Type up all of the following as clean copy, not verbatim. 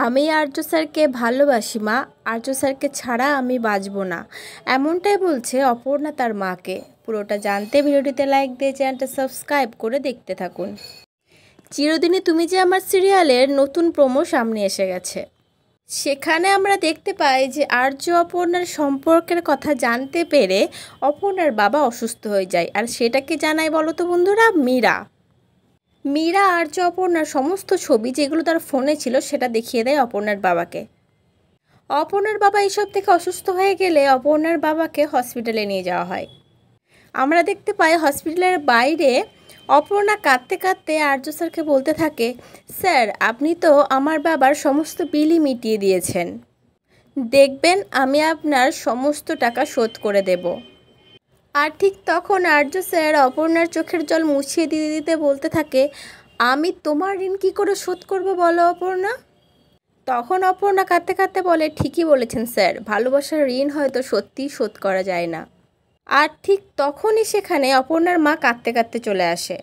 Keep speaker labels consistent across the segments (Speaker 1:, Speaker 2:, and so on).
Speaker 1: আমি আর্য স্যারকে ভালোবাসি মা, আর্য স্যারকে ছাড়া আমি বাঁচব না, এমনটাই বলছে অপর্ণা তার মাকে। পুরোটা জানতে ভিডিওটিতে লাইক দিয়ে চ্যানেলটা সাবস্ক্রাইব করে দেখতে থাকুন। চিরদিনই তুমি যে আমার সিরিয়ালের নতুন প্রোমো সামনে এসে গেছে। সেখানে আমরা দেখতে পাই যে আর্য অপর্ণার সম্পর্কের কথা জানতে পেরে অপর্ণার বাবা অসুস্থ হয়ে যায়। আর সেটাকে জানাই বলো তো বন্ধুরা, মীরা আর্য অপর্ণার সমস্ত ছবি যেগুলো তার ফোনে ছিল সেটা দেখিয়ে দেয় অপর্ণার বাবাকে। অপর্ণার বাবা এইসব থেকে অসুস্থ হয়ে গেলে অপর্ণার বাবাকে হসপিটালে নিয়ে যাওয়া হয়। আমরা দেখতে পাই হসপিটালের বাইরে অপর্ণা কাঁদতে কাঁদতে আর্য স্যারকে বলতে থাকে, স্যার আপনি তো আমার বাবার সমস্ত বিলই মিটিয়ে দিয়েছেন, দেখবেন আমি আপনার সমস্ত টাকা শোধ করে দেব। আর ঠিক তখন আর্য স্যার অপর্ণার চোখের জল মুছিয়ে দিতে দিতে বলতে থাকে, আমি তোমার ঋণ কী করে শোধ করব বলো অপর্ণা। তখন অপর্ণা কাঁদতে কাঁদতে বলে, ঠিকই বলেছেন স্যার, ভালোবাসার ঋণ হয়তো সত্যিই শোধ করা যায় না। আর ঠিক তখনই সেখানে অপর্ণার মা কাঁদতে কাঁদতে চলে আসে।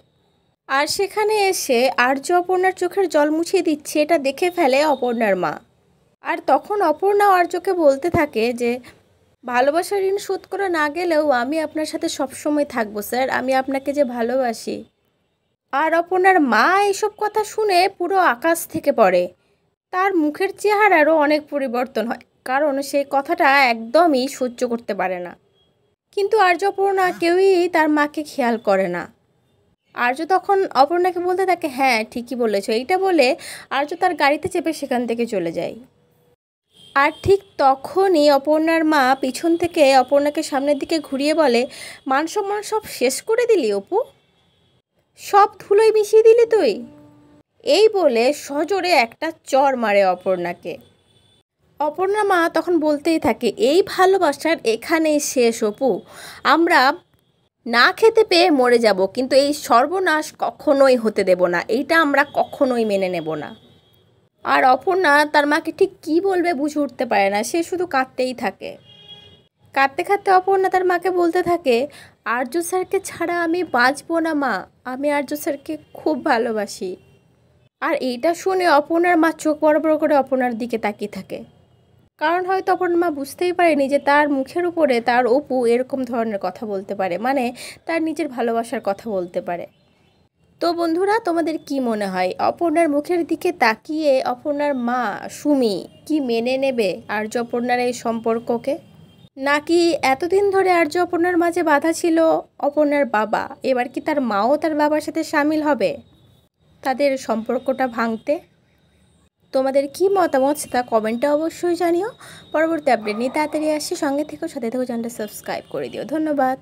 Speaker 1: আর সেখানে এসে আর্য অপর্ণার চোখের জল মুছিয়ে দিচ্ছে, এটা দেখে ফেলে অপর্ণার মা। আর তখন অপর্ণা আর্যকে বলতে থাকে যে ভালোবাসার ঋণ শোধ করা না গেলেও আমি আপনার সাথে সবসময় থাকবো স্যার, আমি আপনাকে যে ভালোবাসি। আর অপর্ণার মা এইসব কথা শুনে পুরো আকাশ থেকে পড়ে। তার মুখের চেহারারও অনেক পরিবর্তন হয়, কারণ সেই কথাটা একদমই সহ্য করতে পারে না। কিন্তু আর্য অপর্ণা কেউই তার মাকে খেয়াল করে না। আর্য তখন অপর্ণাকে বলতে থাকে, হ্যাঁ ঠিকই বলেছো, এইটা বলে আর্য তার গাড়িতে চেপে সেখান থেকে চলে যায়। আর ঠিক তখনই অপর্ণার মা পিছন থেকে অপর্ণাকে সামনের দিকে ঘুরিয়ে বলে, মান সম্মান সব শেষ করে দিলি অপু, সব ধুলোয় মিশিয়ে দিলি তুই। এই বলে সজোরে একটা চড় মারে অপর্ণাকে। অপর্ণা মা তখন বলতেই থাকে, এই ভালোবাসার এখানেই শেষ অপু, আমরা না খেতে পেয়ে মরে যাব, কিন্তু এই সর্বনাশ কখনোই হতে দেব না, এইটা আমরা কখনোই মেনে নেব না। আর অপর্ণা তার মাকে ঠিক কী বলবে বুঝে উঠতে পারে না, সে শুধু কাঁদতেই থাকে। কাঁদতে কাঁদতে অপর্ণা তার মাকে বলতে থাকে, আর্য স্যারকে ছাড়া আমি বাঁচব না মা, আমি আর্য স্যারকে খুব ভালোবাসি। আর এইটা শুনে অপর্ণার মা চোখ বড় বড় করে অপর্ণার দিকে তাকিয়ে থাকে, কারণ হয়তো অপর্ণার মা বুঝতেই পারেনি যে তার মুখের উপরে তার অপু এরকম ধরনের কথা বলতে পারে, মানে তার নিজের ভালোবাসার কথা বলতে পারে। তো বন্ধুরা, তোমাদের কি মনে হয়, অপর্ণার মুখের দিকে তাকিয়ে অপর্ণার মা সুমি কি মেনে নেবে আর্য অপর্ণার এই সম্পর্ককে, নাকি এতদিন ধরে আর্য অপর্ণার মাঝে বাধা ছিল অপর্ণার বাবা, এবার কি তার মাও তার বাবার সাথে সামিল হবে তাদের সম্পর্কটা ভাঙতে? তোমাদের কি মতামত সেটা কমেন্টে অবশ্যই জানিও। পরবর্তী আপডেট নিয়ে তাড়াতাড়ি আসছি, সঙ্গে থেকেও সাথে থেকেও চ্যানেলটা সাবস্ক্রাইব করে দিও। ধন্যবাদ।